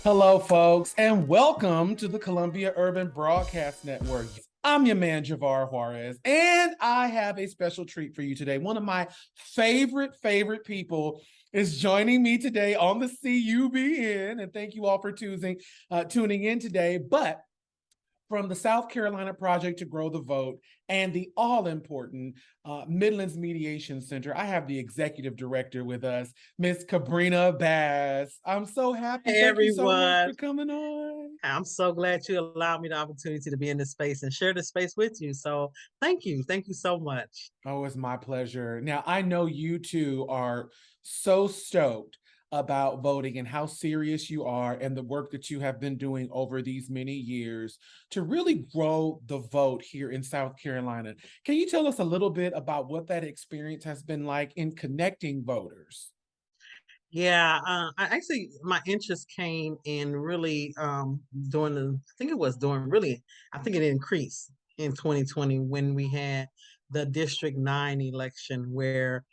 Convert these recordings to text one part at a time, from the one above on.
Hello, folks, and welcome to the Columbia Urban Broadcast Network. I'm your man, Javar Juarez, and I have a special treat for you today. One of my favorite people is joining me today on the CUBN, and thank you all for tuning in today. But from the South Carolina Project to Grow the Vote and the all-important Midlands Mediation Center, I have the executive director with us, Miss Kabrina Bass. I'm so happy. Hey Thank you so much everyone. for coming on. I'm so glad you allowed me the opportunity to be in this space and share this space with you. So thank you. Thank you so much. Oh, it's my pleasure. Now, I know you two are so stoked about voting and how serious you are and the work that you have been doing over these many years to really grow the vote here in South Carolina. Can you tell us a little bit about what that experience has been like in connecting voters? Yeah, my interest came in really during I think it was during really, I think it increased in 2020 when we had the District 9 election where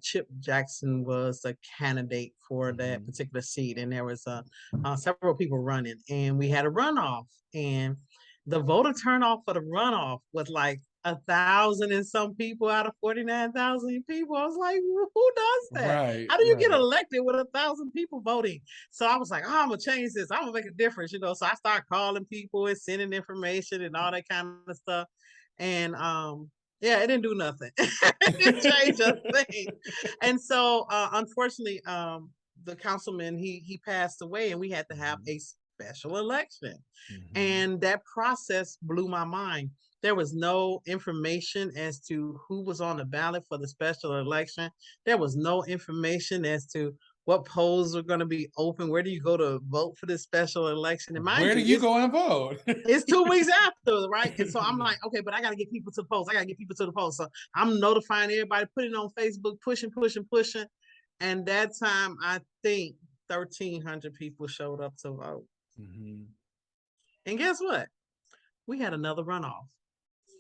Chip Jackson was the candidate for that Mhm. particular seat, and there was several people running, and we had a runoff, and the voter turnout for the runoff was like 1,000 and some people out of 49,000 people. I was like, who does that? Right, How do you get right. elected with 1,000 people voting? So I was like, oh, I'm gonna change this. I'm gonna make a difference, you know. So I started calling people and sending information and all that kind of stuff. And yeah, it didn't do nothing. It didn't change a thing. And so unfortunately, the councilman he passed away, and we had to have Mhm, a special election. mhm. And that process blew my mind. There was no information as to who was on the ballot for the special election. There was no information as to what polls are going to be open. Where do you go to vote for this special election? And mind Where do you, you go and vote? it's 2 weeks after, right? And so I'm Yeah. like, okay, but I got to get people to the polls. I got to get people to the polls. So I'm notifying everybody, putting it on Facebook, pushing. And that time, I think 1,300 people showed up to vote. Mhm. And guess what? We had another runoff.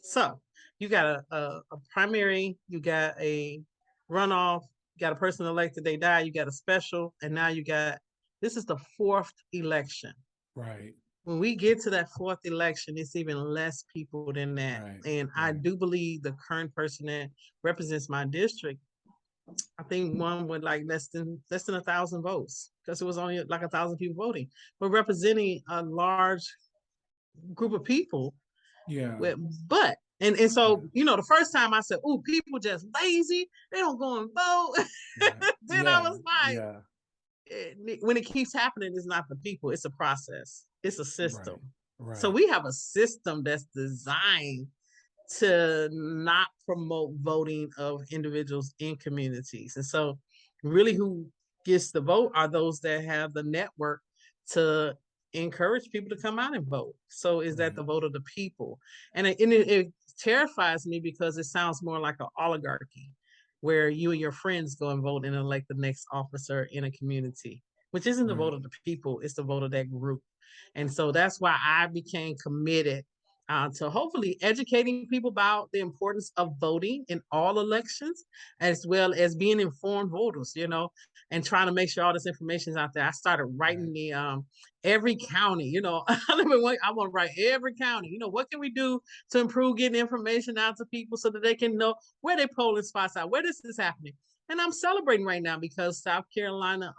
So you got a primary, you got a runoff, you got a person elected, they die, you got a special, and now you got this is the fourth election. Right, When we get to that fourth election, it's even less people than that. right, And I right. do believe the current person that represents my district, I think one with like less than 1,000 votes because it was only like 1,000 people voting, but representing a large group of people Yeah, with but and so yeah, the first time I said, "Oh, people just lazy. They don't go and vote." yeah, Then I yeah, was like, yeah. when it keeps happening, it's not the people, it's a process, it's a Right, system. So right, we have a system that's designed to not promote voting of individuals in communities. And so, really, who gets the vote are those that have the network to encourage people to come out and vote. So, is that right. the vote of the people? And it terrifies me because it sounds more like an oligarchy where you and your friends go and vote and elect the next officer in a community, which isn't the vote Right. of the people, it's the vote of that group. And so that's why I became committed to hopefully educating people about the importance of voting in all elections, as well as being informed voters, and trying to make sure all this information is out there. I started Right. writing the every county, I want to write every county, what can we do to improve getting information out to people so that they can know where their polling spots are, where this is happening. And I'm celebrating right now because South Carolina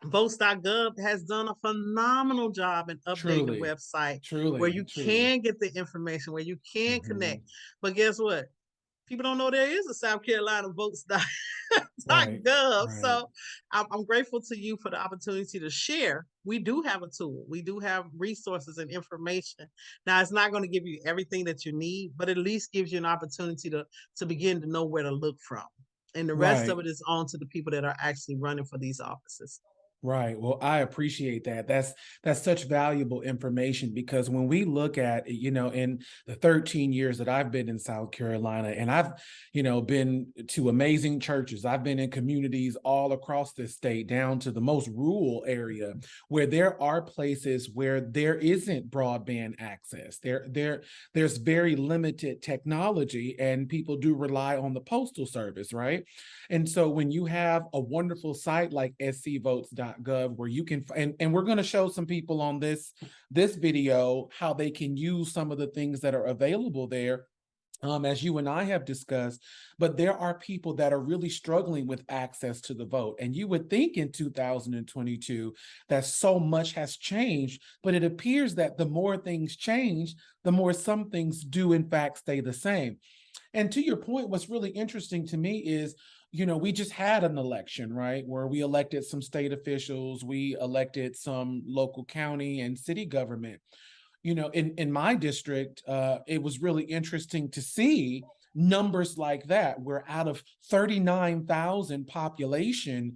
Votes.gov has done a phenomenal job in updating the Truly, website where truly, you truly. can get the information, where you can connect. Mhm. But guess what? People don't know there is a South Carolina Right, Votes.gov. right, So I'm grateful to you for the opportunity to share. We do have a tool, we do have resources and information. Now, it's not going to give you everything that you need, but at least gives you an opportunity to begin to know where to look from. And the rest of right. it is on to the people that are actually running for these offices. Right. Well, I appreciate that. That's such valuable information because when we look at, in the 13 years that I've been in South Carolina and I've, been to amazing churches. I've been in communities all across this state down to the most rural area where there are places where there isn't broadband access. There's very limited technology and people do rely on the postal service, right? And so when you have a wonderful site like SCVotes.gov SCVotes.gov, where you can, and we're going to show some people on this video how they can use some of the things that are available there, as you and I have discussed. But there are people that are really struggling with access to the vote. And you would think in 2022 that so much has changed, but it appears that the more things change, the more some things do in fact stay the same. And to your point, what's really interesting to me is, we just had an election, right, where we elected some state officials, we elected some local county and city government. In my district, it was really interesting to see numbers like that. We're out of 39,000 population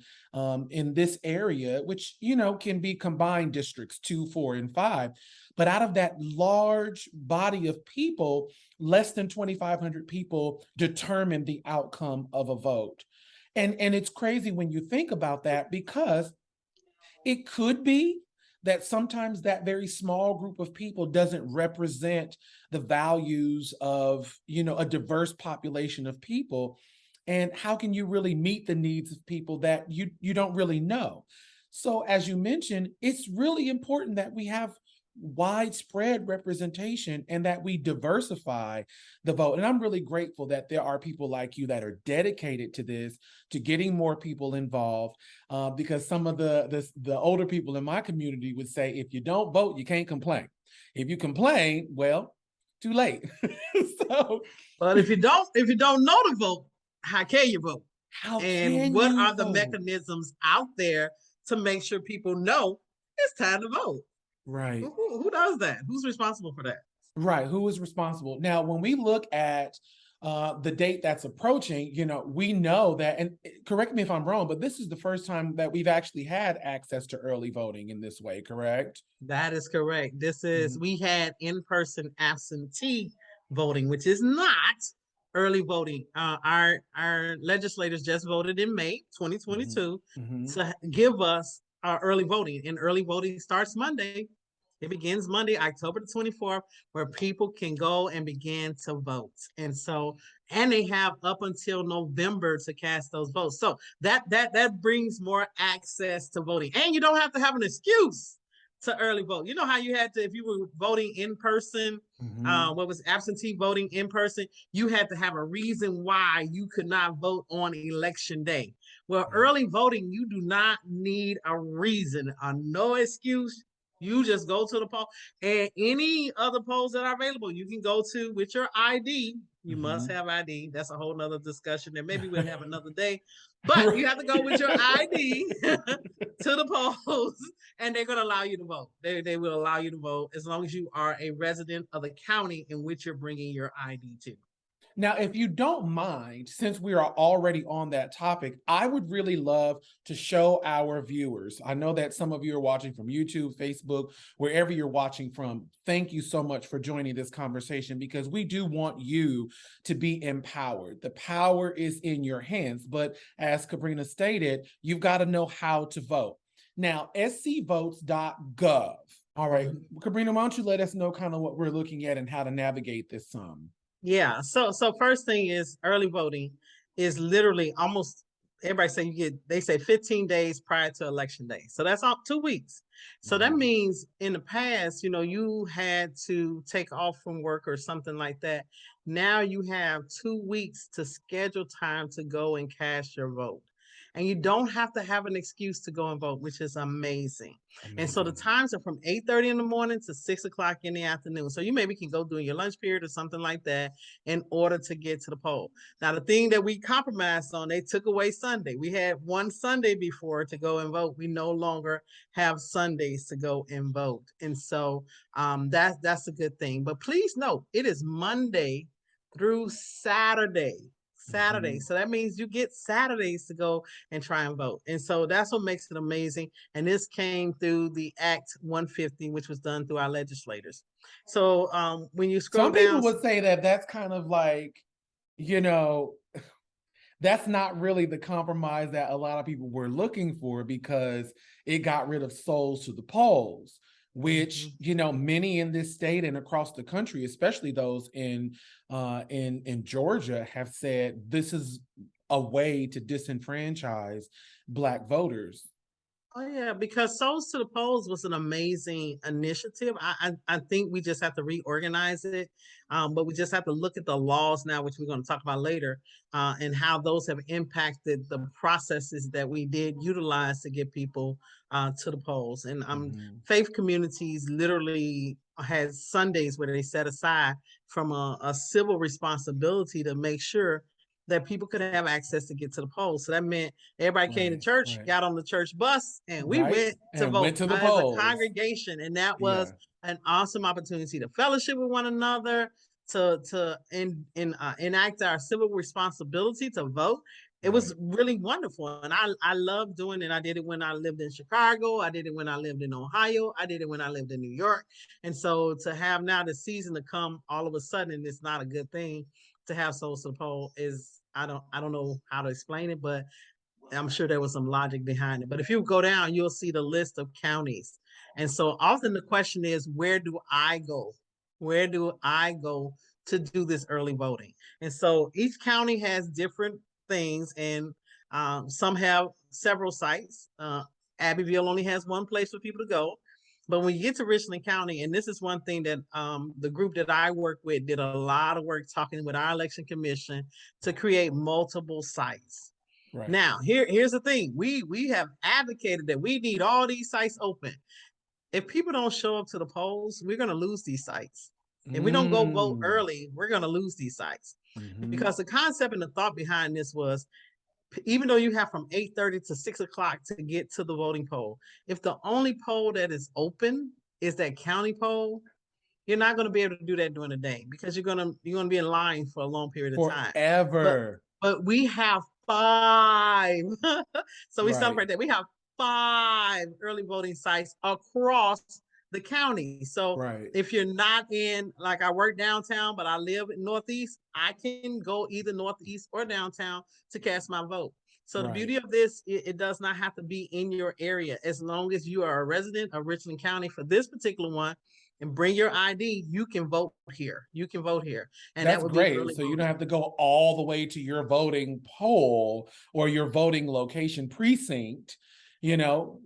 in this area, which, can be combined districts 2, 4, and 5. But out of that large body of people, less than 2,500 people determine the outcome of a vote. And it's crazy when you think about that, because it could be that sometimes that very small group of people doesn't represent the values of, a diverse population of people. And how can you really meet the needs of people that you don't really know? So as you mentioned, it's really important that we have widespread representation and that we diversify the vote. And I'm really grateful that there are people like you that are dedicated to this, to getting more people involved, because some of the older people in my community would say, if you don't vote, you can't complain. If you complain, well, too late. But if you don't know to vote, how can you vote? How and can what you are the vote? mechanisms out there to make sure people know it's time to vote? Right. Who does that? Who's responsible for that? Right. Who is responsible? Now, when we look at the date that's approaching, we know that, and correct me if I'm wrong, but this is the first time that we've actually had access to early voting in this way, correct? That is correct. We had in-person absentee voting, which is not early voting. Our legislators just voted in May 2022 to give us early voting, and early voting starts Monday. It begins Monday, October the 24th, where people can go and begin to vote. And they have up until November to cast those votes. So that brings more access to voting. And you don't have to have an excuse to early vote. You know how you had to, if you were voting in person, what was absentee voting in person, you had to have a reason why you could not vote on election day. Well, early voting, you do not need a reason, no excuse. You just go to the poll, and any other polls that are available, you can go to with your ID. You must have ID. That's a whole nother discussion that maybe we'll have another day. But you have to go with your ID to the polls, and they're going to allow you to vote. They will allow you to vote as long as you are a resident of the county in which you're bringing your ID to. Now, if you don't mind, since we are already on that topic, I would really love to show our viewers. I know that some of you are watching from YouTube, Facebook, wherever you're watching from. Thank you so much for joining this conversation, because we do want you to be empowered. The power is in your hands, but as Kabrina stated, you've got to know how to vote. Now, SCVotes.gov. All right, Kabrina, why don't you let us know kind of what we're looking at and how to navigate this some? Yeah. So first thing is early voting is literally almost everybody say they say 15 days prior to election day. So that's 2 weeks. So that means in the past, you had to take off from work or something like that. Now you have 2 weeks to schedule time to go and cast your vote. And you don't have to have an excuse to go and vote, which is amazing. And so the times are from 8:30 in the morning to 6 o'clock in the afternoon. So you maybe can go during your lunch period or something like that in order to get to the poll. Now, the thing that we compromised on, they took away Sunday. We had one Sunday before to go and vote. We no longer have Sundays to go and vote. And so that's a good thing. But please note, it is Monday through Saturday. So that means you get Saturdays to go and try and vote. And so that's what makes it amazing. And this came through the Act 150, which was done through our legislators. So when you scroll down, some people would say that that's kind of like, that's not really the compromise that a lot of people were looking for, because it got rid of souls to the polls, which many in this state and across the country, especially those in Georgia, have said this is a way to disenfranchise Black voters. Oh yeah, because Souls to the Polls was an amazing initiative. I think we just have to reorganize it, but we just have to look at the laws now, which we're going to talk about later, and how those have impacted the processes that we did utilize to get people to the polls. And faith communities literally had Sundays where they set aside from a civil responsibility to make sure that people could have access to get to the polls. So that meant everybody came to Right, church, right, got on the church bus, and we right. went to And vote went to the as a polls. congregation. And that Yeah, was an awesome opportunity to fellowship with one another, to enact our civil responsibility to vote. It was right. really wonderful. And I love doing it. I did it when I lived in Chicago. I did it when I lived in Ohio. I did it when I lived in New York. And so to have now the season to come all of a sudden, and it's not a good thing to have Souls to the Poll is I don't know how to explain it, but I'm sure there was some logic behind it. But if you go down, you'll see the list of counties. And so often the question is, where do I go? Where do I go to do this early voting? And so each county has different things, and some have several sites. Abbeville only has one place for people to go. But when you get to Richland County, and this is one thing that the group that I work with did a lot of work talking with our election commission to create multiple sites. Right. Now, here's the thing. We have advocated that we need all these sites open. If people don't show up to the polls, we're going to lose these sites. If we don't go vote Mm. early, we're going to lose these sites. Mm-hmm. Because the concept and the thought behind this was, even though you have from 8:30 to 6 o'clock to get to the voting poll, if the only poll that is open is that county poll, you're not going to be able to do that during the day because you're gonna be in line for a long period of time. But Forever. but we have five. So we Right, celebrate that. We have five early voting sites across the county. So right, if you're not in, like I work downtown, but I live in Northeast, I can go either Northeast or downtown to cast my vote. So the right. beauty of this, it does not have to be in your area. As long as you are a resident of Richland County for this particular one and bring your ID, you can vote here. You can vote here. And that That's would be great. early So you don't voting. have to go all the way to your voting poll or your voting location precinct. Now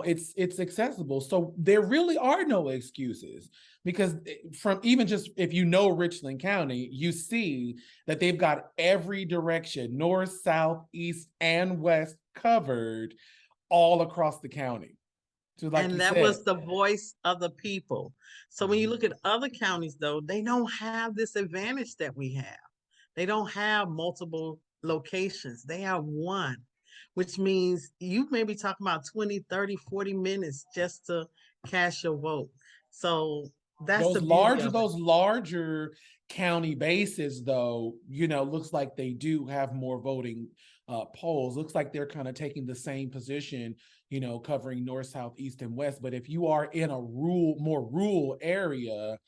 it's accessible. So there really are no excuses because from even just if you know Richland County, you see that they've got every direction, north, south, east, and west covered all across the county. So like you And that said, was the voice of the people. So when you mhm, look at other counties, though, they don't have this advantage that we have. They don't have multiple locations, they have one, which means you may be talking about 20, 30, 40 minutes just to cast your vote. So that's the those beauty larger of it. those larger county bases though, looks like they do have more voting polls. Looks like they're kind of taking the same position, covering north, south, east, and west. But if you are in a more rural area,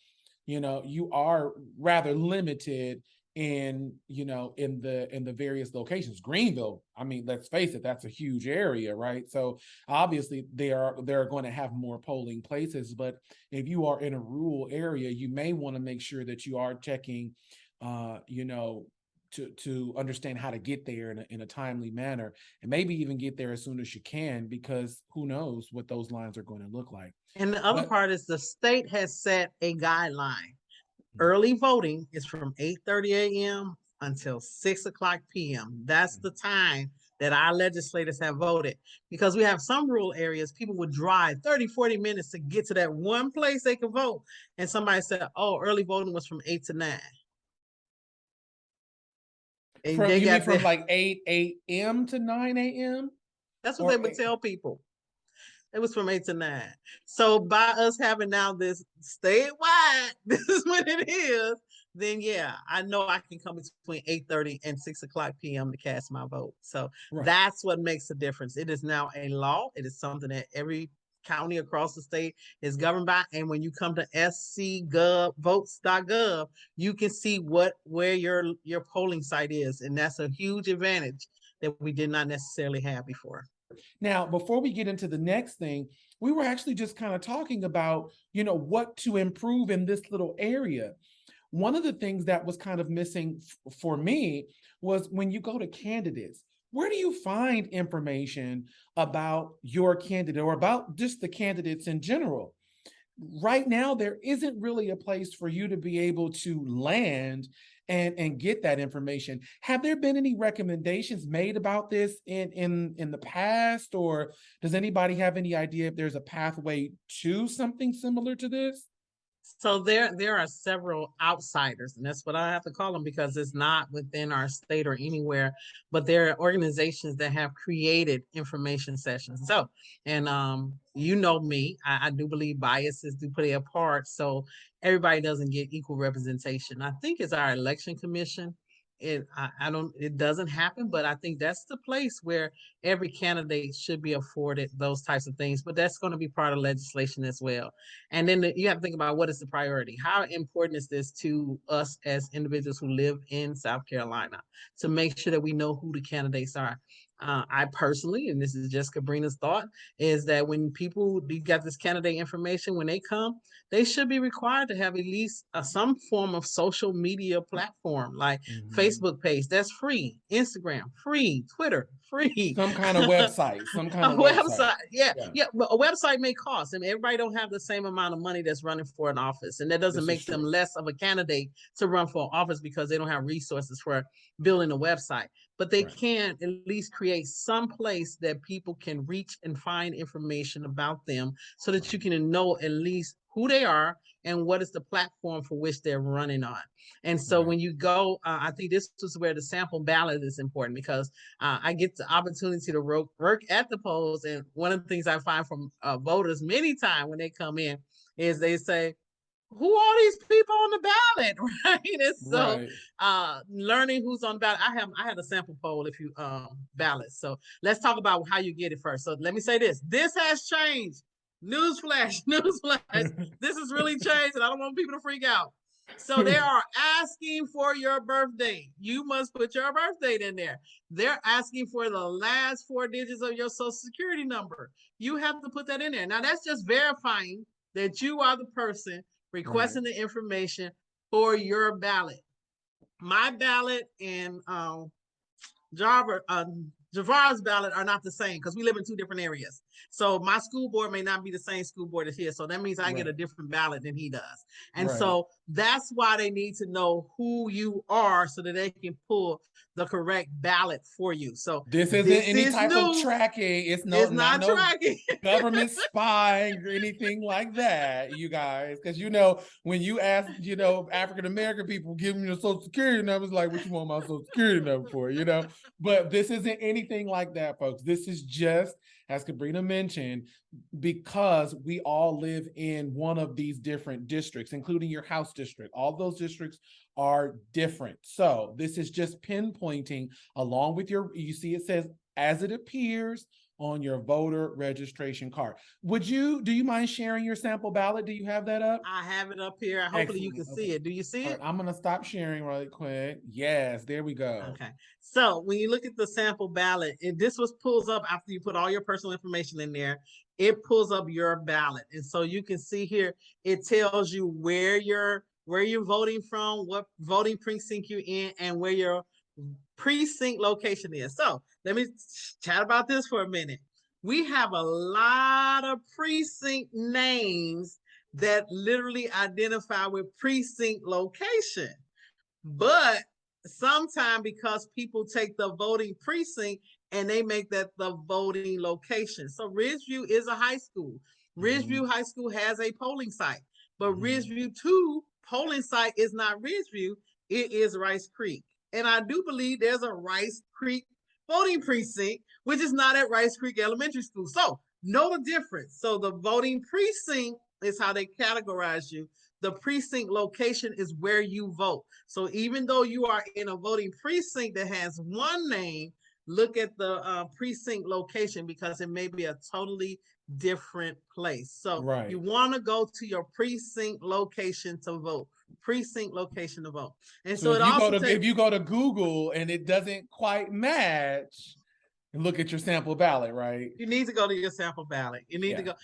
you are rather limited in the various locations. Greenville, I mean, let's face it, that's a huge area, right? So obviously they're going to have more polling places, but if you are in a rural area, you may want to make sure that you are checking to understand how to get there in a timely manner, and maybe even get there as soon as you can, because who knows what those lines are going to look like. And the other But part is the state has set a guideline. Early voting is from 8:30 a.m. until 6 o'clock p.m. That's the time that our legislators have voted, because we have some rural areas people would drive 30, 40 minutes to get to that one place they could vote. And somebody said, oh, early voting was from 8 to 9. And from they you mean got from there. like 8 a.m. to 9 a.m. That's what they or would tell people. It was from 8 to 9. So by us having now this statewide, this is what it is, then yeah, I know I can come between 8:30 and 6 o'clock p.m. to cast my vote. So right. that's what makes a difference. It is now a law. It is something that every county across the state is governed by. And when you come to SCVotes.gov, you can see where your polling site is. And that's a huge advantage that we did not necessarily have before. Now, before we get into the next thing, we were actually just kind of talking about, what to improve in this little area. One of the things that was kind of missing for me was when you go to candidates, where do you find information about your candidate or about just the candidates in general? Right now, there isn't really a place for you to be able to land and get that information. Have there been any recommendations made about this in the past, or does anybody have any idea if there's a pathway to something similar to this? So there are several outsiders, and that's what I have to call them because it's not within our state or anywhere, but there are organizations that have created information sessions. So, and you know me, I do believe biases do play a part. So everybody doesn't get equal representation. I think it's our election commission. I don't, it doesn't happen, but I think that's the place where every candidate should be afforded those types of things. But that's going to be part of legislation as well. And then you have to think about what is the priority. How important is this to us as individuals who live in South Carolina to make sure that we know who the candidates are? I personally, and this is just Kabrina's thought, is that when people you got this candidate information, when they come, they should be required to have at least some form of social media platform, like Facebook page that's free, Instagram free, Twitter free, Some kind of website, some a kind of website. website. Yeah, Yeah, yeah. But a website may cost. I mean, everybody don't have the same amount of money that's running for an office, and that doesn't this is make them true. less of a candidate to run for office because they don't have resources for building a website. But they Right. can at least create some place that people can reach and find information about them, so that you can know at least who they are and what is the platform for which they're running on. And so Right. when you go, I think this is where the sample ballot is important because I get the opportunity to work at the polls. And one of the things I find from voters many times when they come in is they say, who are these people on the ballot? Right. And so Right. learning who's on the ballot. I had a sample poll if you ballot. So let's talk about how you get it first. So let me say this. This has changed. Newsflash, newsflash. This has really changed, and I don't want people to freak out. So they are asking for your birthday. You must put your birth date in there. They're asking for the last 4 digits of your social security number. You have to put that in there. Now that's just verifying that you are the person Right. requesting the information for your ballot. My ballot and Javar, Javar's ballot are not the same because we live in two different areas. So my school board may not be the same school board as his. So that means I get a Right. different ballot than he does. And Right. so that's why they need to know who you are so that they can pull the correct ballot for you. So This isn't this any is type of new. tracking. It's It's not not no tracking. government spying or anything like that, you guys. Because when you ask, African American people, give them your social security numbers, like, what you want my social security number for? But this isn't anything like that, folks. This is just, as Kabrina mentioned, because we all live in one of these different districts, including your house district. All those districts are different. So this is just pinpointing along with you see it says, as it appears on your voter registration card. Do you mind sharing your sample ballot? Do you have that up? I have it up here. Hopefully you Excellent. can Okay. see it. Do you see All it? right. I'm going to stop sharing really quick. Yes, there we go. Okay. So when you look at the sample ballot, this was pulls up after you put all your personal information in there. It pulls up your ballot. And so you can see here, it tells you where you're voting from, what voting precinct you're in, and where your precinct location is. So let me chat about this for a minute. We have a lot of precinct names that literally identify with precinct location. But sometimes because people take the voting precinct and they make that the voting location. So Ridgeview is a high school. Ridgeview High School has a polling site, but Ridgeview 2 polling site is not Ridgeview, it is Rice Creek. And I do believe there's a Rice Creek voting precinct, which is not at Rice Creek Elementary School. So know the difference. So the voting precinct is how they categorize you. The precinct location is where you vote. So even though you are in a voting precinct that has one name, look at the precinct location because it may be a totally different place. So Right. you want to go to your precinct location to vote. Precinct location to vote. And So so it also takes, if you go to Google and it doesn't quite match, look at your sample ballot, right? you need to go to your sample ballot. You need to Yeah. go.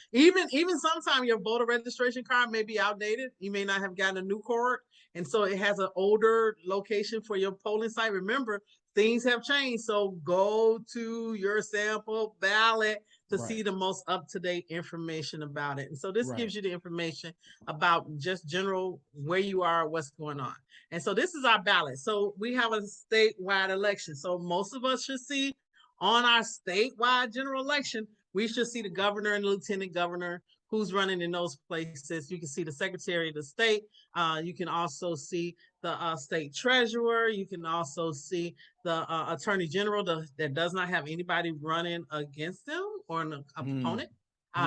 Even sometimes your voter registration card may be outdated. You may not have gotten a new card, and so it has an older location for your polling site. Remember, things have changed. So go to your sample ballot to Right. see the most up-to-date information about it. And so this Right. gives you the information about just general where you are, what's going on. And so this is our ballot. So we have a statewide election. So most of us should see on our statewide general election, we should see the governor and the lieutenant governor who's running in those places. You can see the secretary of the state. You can also see the state treasurer. You can also see the attorney general that does not have anybody running against them or an opponent.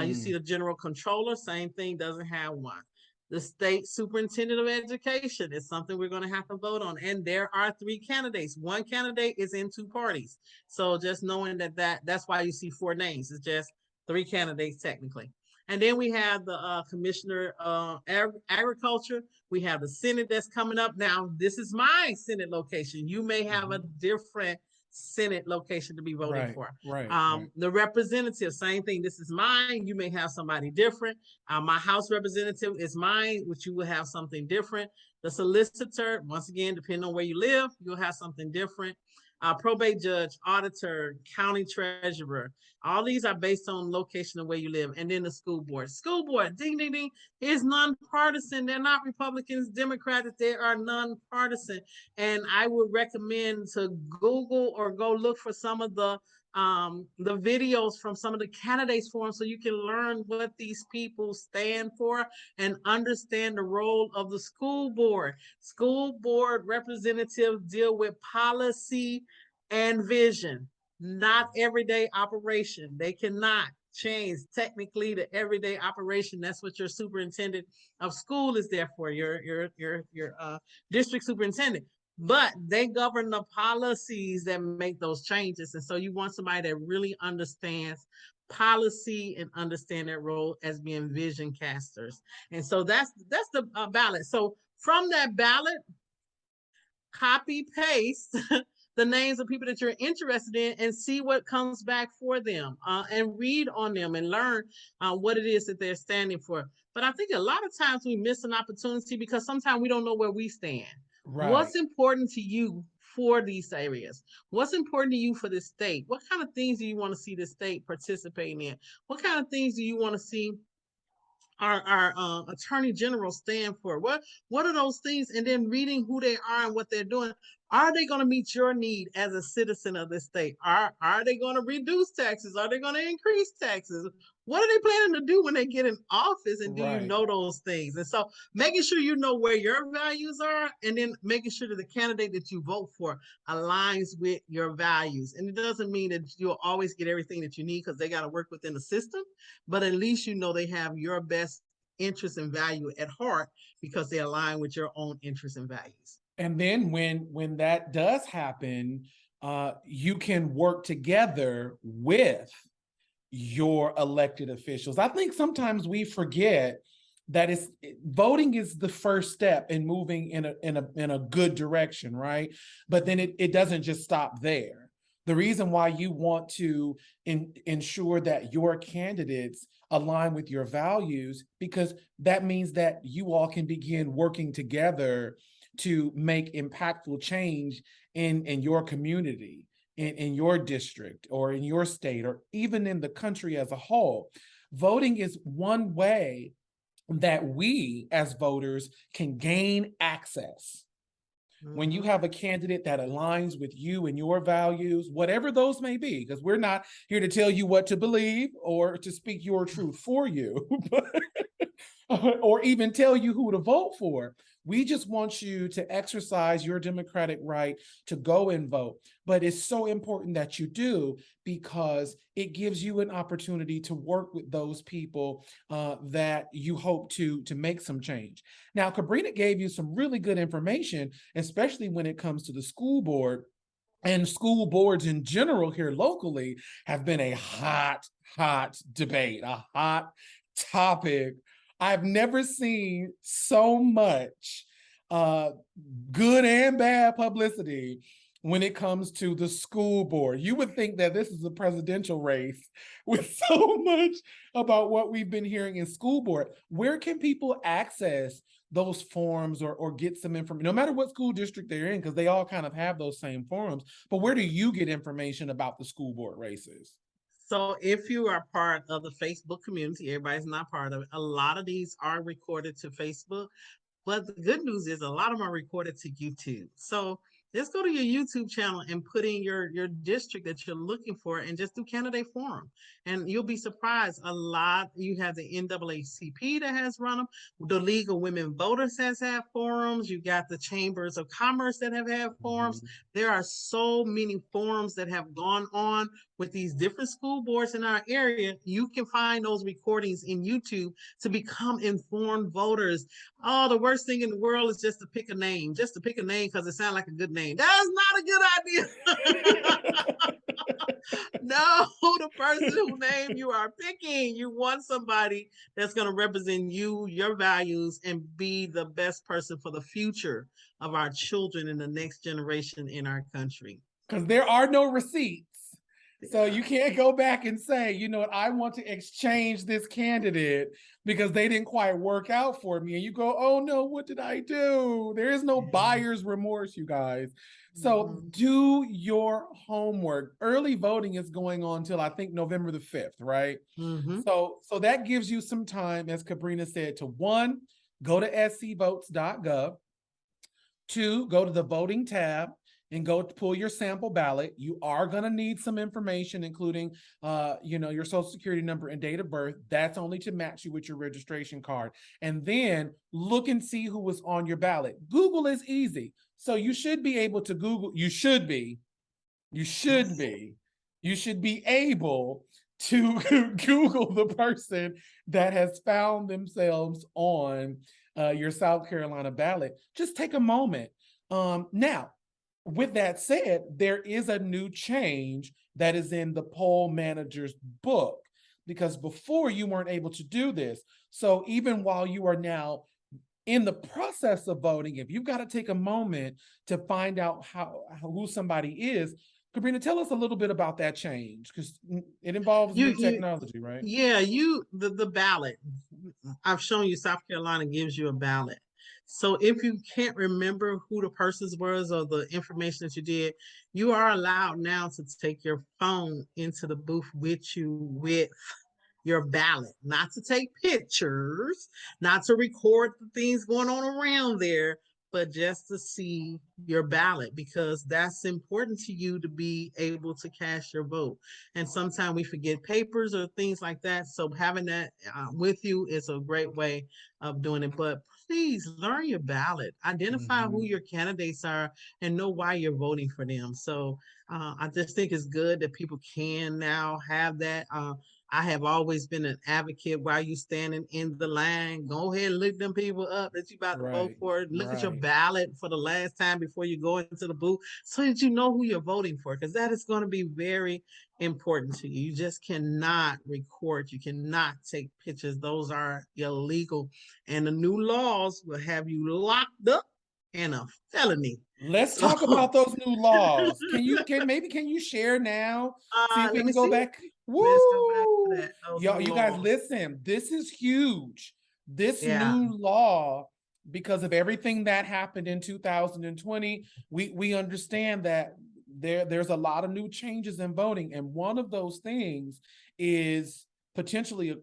You see the general controller, same thing, doesn't have one. The state superintendent of education is something we're going to have to vote on. And there are 3 candidates. One candidate is in 2 parties. So just knowing that's why you see 4 names. It's just 3 candidates technically. And then we have the commissioner of agriculture. We have the Senate that's coming up. Now, this is my Senate location. You may have a different Senate location to be voting for. Right. The representative, same thing. This is mine. You may have somebody different. My House representative is mine, which you will have something different. The solicitor, once again, depending on where you live, you'll have something different. Probate judge, auditor, county treasurer. All these are based on location of where you live. And then the school board. School board, ding, ding, ding, is nonpartisan. They're not Republicans, Democrats. They are nonpartisan. And I would recommend to Google or go look for some of the videos from some of the candidates for them so you can learn what these people stand for and understand the role of the school board. School board representatives deal with policy and vision, not everyday operation. They cannot change technically the everyday operation. That's what your superintendent of school is there for, your district superintendent. But they govern the policies that make those changes. And so you want somebody that really understands policy and understand their role as being vision casters. And so that's the ballot. So from that ballot, copy paste the names of people that you're interested in and see what comes back for them, and read on them and learn what it is that they're standing for. But I think a lot of times we miss an opportunity because sometimes we don't know where we stand. Right. What's important to you for these areas? What's important to you for the state? What kind of things do you want to see the state participating in? What kind of things do you want to see our attorney general stand for? What are those things? And then reading who they are and what they're doing. Are they going to meet your need as a citizen of this state? Are they going to reduce taxes? Are they going to increase taxes? What are they planning to do when they get in office? And do you know those things? And so making sure you know where your values are, and then making sure that the candidate that you vote for aligns with your values. And it doesn't mean that you'll always get everything that you need because they got to work within the system, but at least you know they have your best interest and value at heart because they align with your own interests and values. And then when that does happen, you can work together with your elected officials. I think sometimes we forget that voting is the first step in moving in a good direction, right? But then it doesn't just stop there. The reason why you want to ensure that your candidates align with your values, because that means that you all can begin working together to make impactful change in your community, in your district, or in your state, or even in the country as a whole. Voting is one way that we as voters can gain access. When you have a candidate that aligns with you and your values, whatever those may be, because we're not here to tell you what to believe or to speak your truth for you, or even tell you who to vote for. We just want you to exercise your democratic right to go and vote. But it's so important that you do, because it gives you an opportunity to work with those people that you hope to make some change. Now, Kabrina gave you some really good information, especially when it comes to the school board. And school boards in general here locally have been a hot debate, a hot topic. I've never seen so much good and bad publicity when it comes to the school board. You would think that this is a presidential race with so much about what we've been hearing in school board. Where can people access those forms or get some information, no matter what school district they're in, because they all kind of have those same forums, but where do you get information about the school board races? So if you are part of the Facebook community, everybody's not part of it. A lot of these are recorded to Facebook. But the good news is a lot of them are recorded to YouTube. So just go to your YouTube channel and put in your district that you're looking for and just do candidate forum. And you'll be surprised. A lot, you have the NAACP that has run them. The League of Women Voters has had forums. You got the Chambers of Commerce that have had forums. There are so many forums that have gone on with these different school boards in our area. You can find those recordings in YouTube to become informed voters. Oh, the worst thing in the world is just to pick a name, because it sounds like a good name. That is not a good idea. No, the person whose name you are picking, you want somebody that's going to represent you, your values, and be the best person for the future of our children and the next generation in our country. Because there are no receipts. So you can't go back and say, you know what, I want to exchange this candidate because they didn't quite work out for me. And you go, oh no, what did I do? There is no buyer's remorse, you guys. So do your homework. Early voting is going on till I think November the 5th, right? So that gives you some time, as Kabrina said, to 1, go to SCVotes.gov, 2, go to the voting tab and go to pull your sample ballot. You are going to need some information, including, your social security number and date of birth. That's only to match you with your registration card. And then look and see who was on your ballot. Google is easy. So you should be able to Google. You should be able to Google the person that has found themselves on your South Carolina ballot. Just take a moment. Now, with that said, there is a new change that is in the poll manager's book, because before you weren't able to do this. So even while you are now in the process of voting, if you've got to take a moment to find out who somebody is, Kabrina, tell us a little bit about that change, because it involves new technology, right? Yeah, the ballot. I've shown you South Carolina gives you a ballot. So if you can't remember who the persons was or the information that you did, you are allowed now to take your phone into the booth with you with your ballot, not to take pictures, not to record the things going on around there, but just to see your ballot, because that's important to you to be able to cast your vote. And sometimes we forget papers or things like that. So having that with you is a great way of doing it. But please learn your ballot, identify who your candidates are, and know why you're voting for them. So I just think it's good that people can now have that. I have always been an advocate while you standing in the line. Go ahead and look them people up that you about to vote for. Look at your ballot for the last time before you go into the booth so that you know who you're voting for, because that is going to be very important to you. You just cannot record. You cannot take pictures. Those are illegal. And the new laws will have you locked up and a felony. Let's talk about those new laws. Can you share now? See if we can go back. Woo! Let's go back to that. Y'all, you guys, listen. This is huge. This new law, because of everything that happened in 2020, we understand that there's a lot of new changes in voting, and one of those things is potentially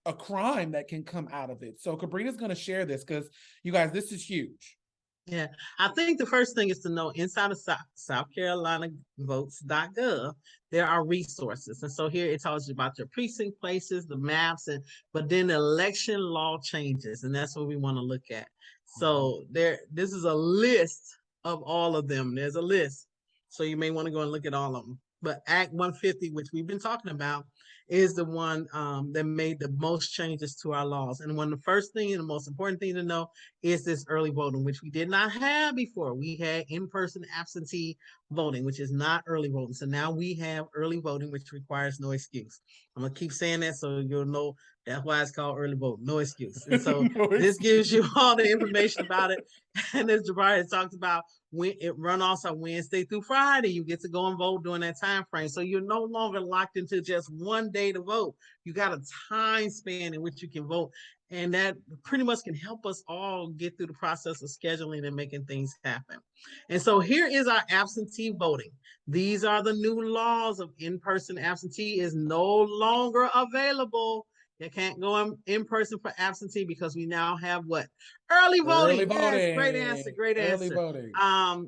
a crime that can come out of it. So Kabrina's going to share this, because you guys, this is huge. Yeah, I think the first thing is to know inside of South Carolina Votes.gov, there are resources. And so here it tells you about your precinct places, the maps, but then the election law changes. And that's what we want to look at. So this is a list of all of them. There's a list. So you may want to go and look at all of them. But Act 150, which we've been talking about, is the one that made the most changes to our laws. And one of the first thing and the most important thing to know is this early voting, which we did not have before. We had in-person absentee voting, which is not early voting. So now we have early voting, which requires no excuse. I'm gonna keep saying that so you'll know that's why it's called early voting, no excuse. And so No this gives excuse. you all the information about it. And as Javar has talked about, when it runoffs are Wednesday through Friday, you get to go and vote during that time frame. So you're no longer locked into just one day to vote. You got a time span in which you can vote. And that pretty much can help us all get through the process of scheduling and making things happen. And so here is our absentee voting. These are the new laws of in-person absentee is no longer available. You can't go in person for absentee because we now have what? Early voting. Early voting. Yes, great answer. Great Early answer. voting.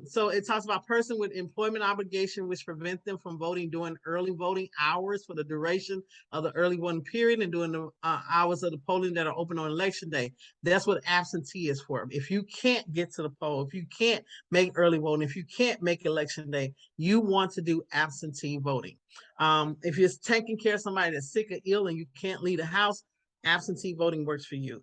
So it talks about person with employment obligation which prevent them from voting during early voting hours for the duration of the early voting period and during the hours of the polling that are open on election day. That's what absentee is for. If you can't get to the poll, if you can't make early voting, if you can't make election day, you want to do absentee voting. If you're taking care of somebody that's sick or ill and you can't leave the house, absentee voting works for you.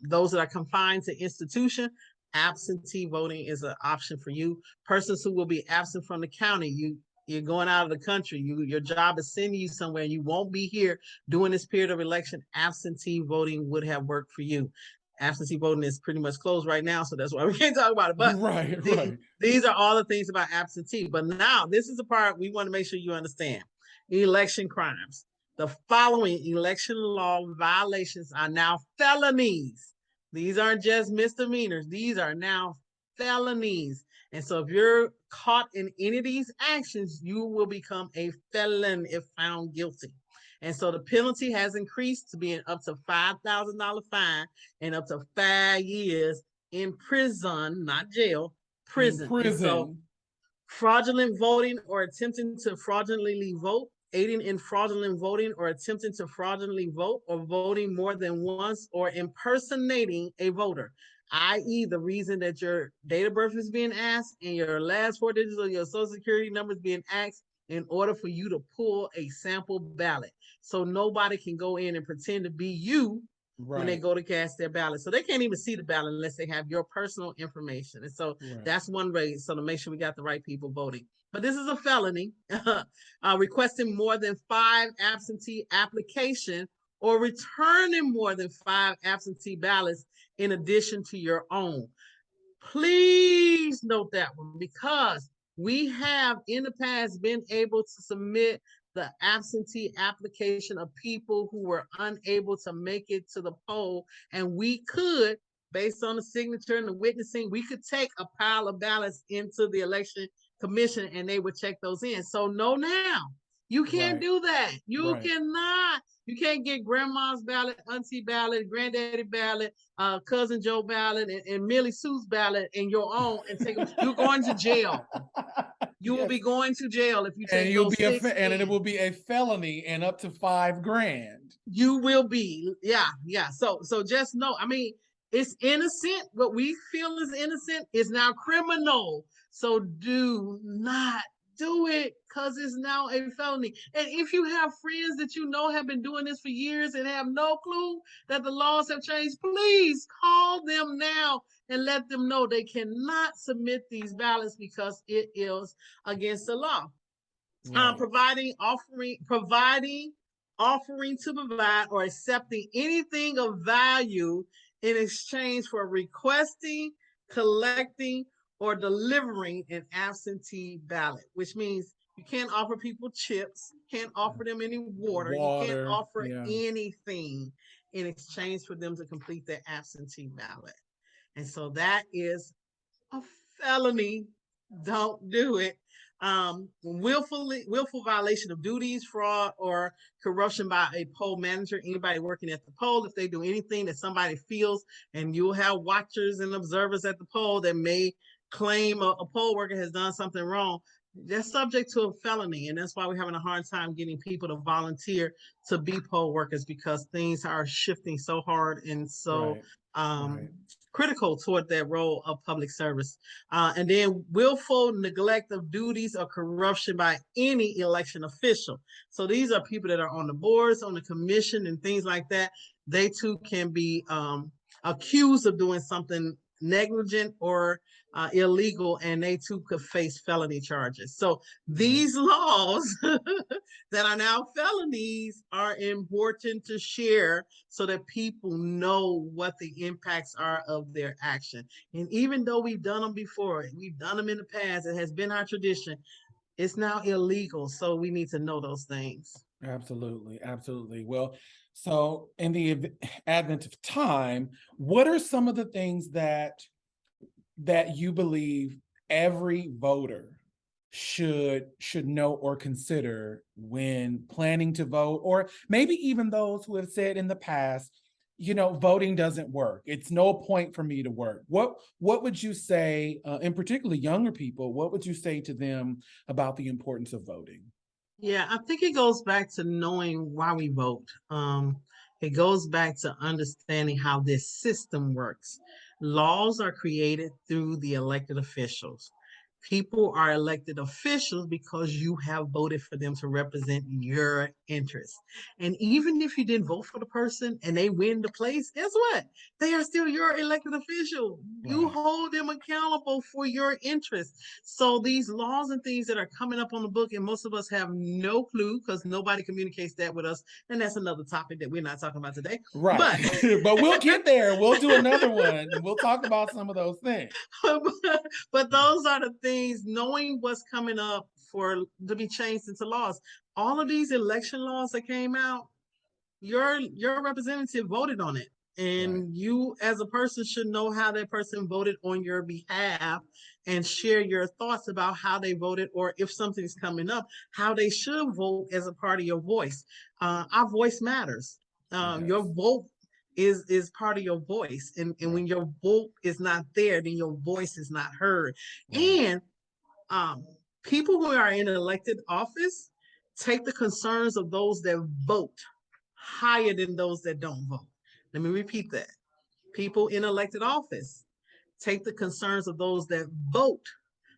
Those that are confined to institution, absentee voting is an option for you. Persons who will be absent from the county, you're going out of the country, your job is sending you somewhere, and you won't be here during this period of election, absentee voting would have worked for you. Absentee voting is pretty much closed right now, so that's why we can't talk about it. But right. these are all the things about absentee. But now this is the part we want to make sure you understand. Election crimes. The following election law violations are now felonies. These aren't just misdemeanors. These are now felonies. And so if you're caught in any of these actions, you will become a felon if found guilty. And so the penalty has increased to being up to $5,000 fine and up to 5 years in prison, not jail, prison. And so fraudulent voting or attempting to fraudulently vote, aiding in fraudulent voting or attempting to fraudulently vote, or voting more than once, or impersonating a voter, i.e. the reason that your date of birth is being asked and your last 4 digits of your social security number is being asked in order for you to pull a sample ballot. So nobody can go in and pretend to be you when they go to cast their ballot. So they can't even see the ballot unless they have your personal information. And so that's one way, so to make sure we got the right people voting. But this is a felony. Requesting more than 5 absentee applications or returning more than 5 absentee ballots in addition to your own. Please note that one, because we have in the past been able to submit the absentee application of people who were unable to make it to the poll. And we could, based on the signature and the witnessing, we could take a pile of ballots into the election commission and they would check those in. So no, now you can't do that. You cannot. You can't get grandma's ballot, auntie ballot, granddaddy ballot, cousin Joe ballot, and Millie Sue's ballot in your own and take them. You're going to jail. You will be going to jail if you take those 6 and it will be a felony and up to $5 grand. You will be, yeah. So just know, I mean, it's innocent. What we feel is innocent is now criminal. So do not do it, because it's now a felony. And if you have friends that you know have been doing this for years and have no clue that the laws have changed, please call them now and let them know they cannot submit these ballots because it is against the law. Offering to provide or accepting anything of value in exchange for requesting, collecting, or delivering an absentee ballot, which means you can't offer people chips, can't offer them any water, you can't offer anything in exchange for them to complete their absentee ballot. And so that is a felony. Don't do it. Willful violation of duties, fraud, or corruption by a poll manager, anybody working at the poll. If they do anything that somebody feels, and you'll have watchers and observers at the poll that may claim a poll worker has done something wrong, they're subject to a felony. And that's why we're having a hard time getting people to volunteer to be poll workers, because things are shifting so hard and so critical toward that role of public service. And then willful neglect of duties or corruption by any election official. So these are people that are on the boards, on the commission, and things like that. They too can be accused of doing something negligent or illegal, and they too could face felony charges. So these laws that are now felonies are important to share so that people know what the impacts are of their action. And even though we've done them before, we've done them in the past, it has been our tradition, it's now illegal. So we need to know those things. Absolutely, absolutely. Well, so in the advent of time, what are some of the things that you believe every voter should know or consider when planning to vote, or maybe even those who have said in the past, voting doesn't work. It's no point for me to work. What would you say, in particularly younger people, what would you say to them about the importance of voting? Yeah, I think it goes back to knowing why we vote. It goes back to understanding how this system works. Laws are created through the elected officials. People are elected officials because you have voted for them to represent your interests. And even if you didn't vote for the person and they win the place, guess what? They are still your elected official. You Right. hold them accountable for your interests. So these laws and things that are coming up on the book, and most of us have no clue because nobody communicates that with us. And that's another topic that we're not talking about today. Right. But But we'll get there. We'll do another one and we'll talk about some of those things. but those are the things, knowing what's coming up for to be changed into laws. All of these election laws that came out, your representative voted on it. Right. And you as a person should know how that person voted on your behalf and share your thoughts about how they voted, or if something's coming up, how they should vote as a part of your voice. Our voice matters. Your Yes. vote is part of your voice. And Right. when your vote is not there, then your voice is not heard. Right. And um, people who are in elected office take the concerns of those that vote higher than those that don't vote. Let me repeat that. People in elected office take the concerns of those that vote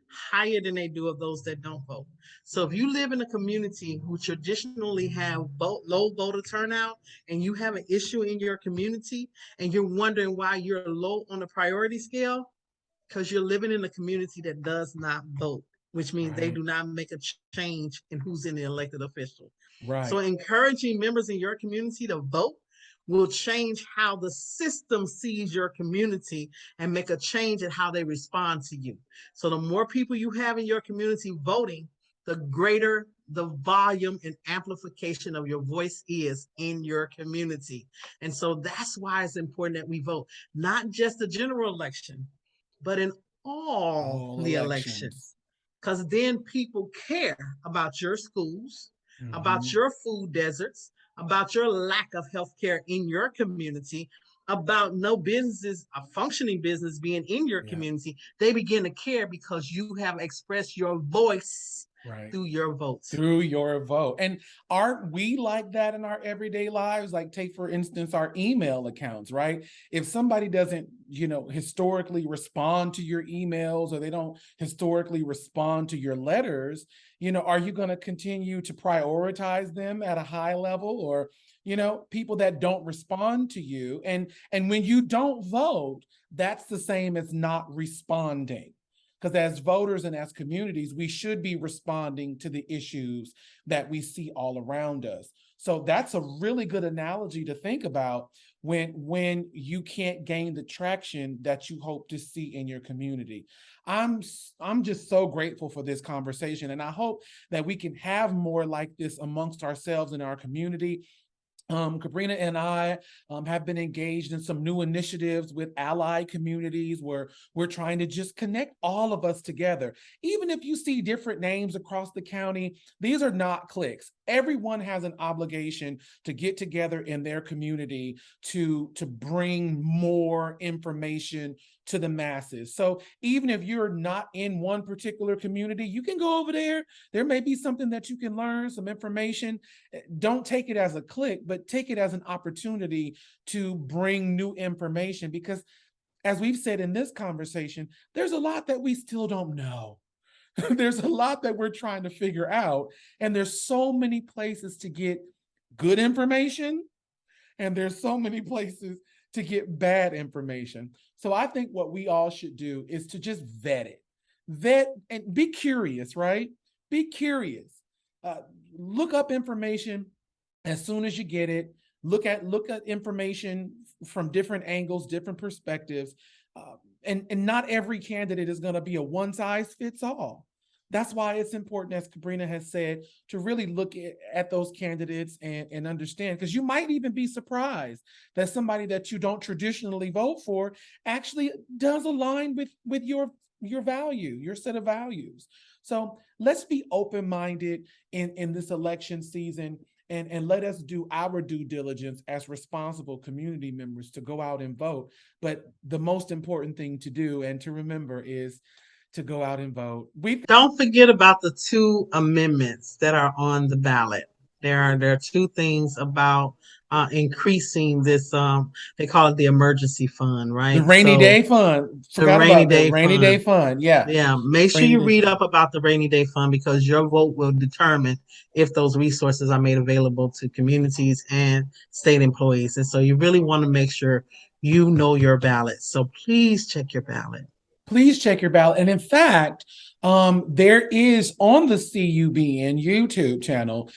higher than they do of those that don't vote. So if you live in a community who traditionally have low voter turnout, and you have an issue in your community and you're wondering why you're low on the priority scale, because you're living in a community that does not vote, which means they Right. do not make a change in who's in the elected official. So Right. encouraging members in your community to vote will change how the system sees your community and make a change in how they respond to you. So the more people you have in your community voting, the greater the volume and amplification of your voice is in your community. And so that's why it's important that we vote, not just the general election, but in all All the elections. elections. Because then people care about your schools, about Mhm. your food deserts, about your lack of health care in your community, about no businesses, a functioning business being in your Yeah. community. They begin to care because you have expressed your voice Right. through your votes. Through your vote. And aren't we like that in our everyday lives? Like, take, for instance, our email accounts, right? If somebody doesn't, historically respond to your emails, or they don't historically respond to your letters, are you going to continue to prioritize them at a high level? Or, people that don't respond to you, and when you don't vote, that's the same as not responding. Because as voters and as communities, we should be responding to the issues that we see all around us. So that's a really good analogy to think about when you can't gain the traction that you hope to see in your community. I'm just so grateful for this conversation, and I hope that we can have more like this amongst ourselves in our community. Kabrina and I have been engaged in some new initiatives with allied communities where we're trying to just connect all of us together. Even if you see different names across the county, these are not cliques. Everyone has an obligation to get together in their community to bring more information to the masses. So even if you're not in one particular community, you can go over there. There may be something that you can learn, some information. Don't take it as a click, but take it as an opportunity to bring new information, because as we've said in this conversation, there's a lot that we still don't know. There's a lot that we're trying to figure out, and there's so many places to get good information, and there's so many places to get bad information. So I think what we all should do is to just vet and be curious, right? Be curious. Look up information as soon as you get it. Look at information from different angles, different perspectives. And not every candidate is going to be a one size fits all. That's why it's important, as Kabrina has said, to really look at those candidates and understand, because you might even be surprised that somebody that you don't traditionally vote for actually does align with your value, your set of values. So let's be open-minded in this election season, and let us do our due diligence as responsible community members to go out and vote. But the most important thing to do and to remember is to go out and vote. Don't forget about the 2 amendments that are on the ballot. There are 2 things about increasing this. They call it the emergency fund, right? The rainy day fund. Forgot about the rainy day fund. Yeah. Yeah. Make sure you read up about the rainy day fund, because your vote will determine if those resources are made available to communities and state employees. And so you really want to make sure you know your ballot. So please check your ballot. Please check your ballot. And in fact, there is on the CUBN YouTube channel,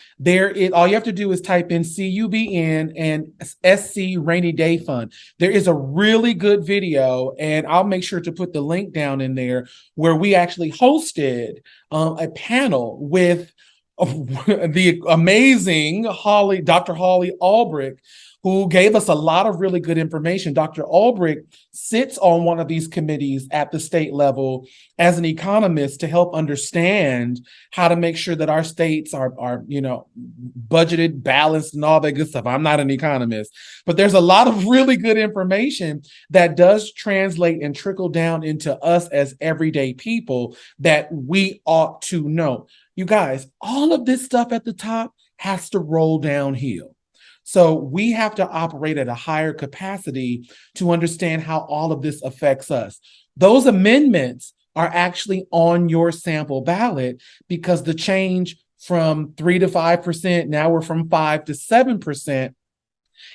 all you have to do is type in CUBN and SC Rainy Day Fund. There is a really good video, and I'll make sure to put the link down in there, where we actually hosted a panel with the amazing Dr. Holly Albrecht, who gave us a lot of really good information. Dr. Albrecht sits on one of these committees at the state level as an economist to help understand how to make sure that our states are budgeted, balanced, and all that good stuff. I'm not an economist, but there's a lot of really good information that does translate and trickle down into us as everyday people that we ought to know. You guys, all of this stuff at the top has to roll downhill. So we have to operate at a higher capacity to understand how all of this affects us. Those amendments are actually on your sample ballot, because the change from 3 to 5%, now we're from 5 to 7%,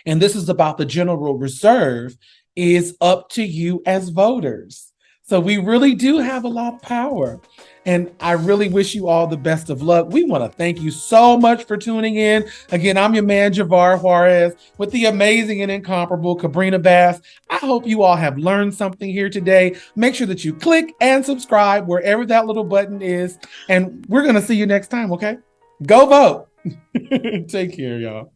and this is about the general reserve, is up to you as voters. So we really do have a lot of power. And I really wish you all the best of luck. We want to thank you so much for tuning in. Again, I'm your man, Javar Juarez, with the amazing and incomparable Kabrina Bass. I hope you all have learned something here today. Make sure that you click and subscribe wherever that little button is. And we're going to see you next time, okay? Go vote. Take care, y'all.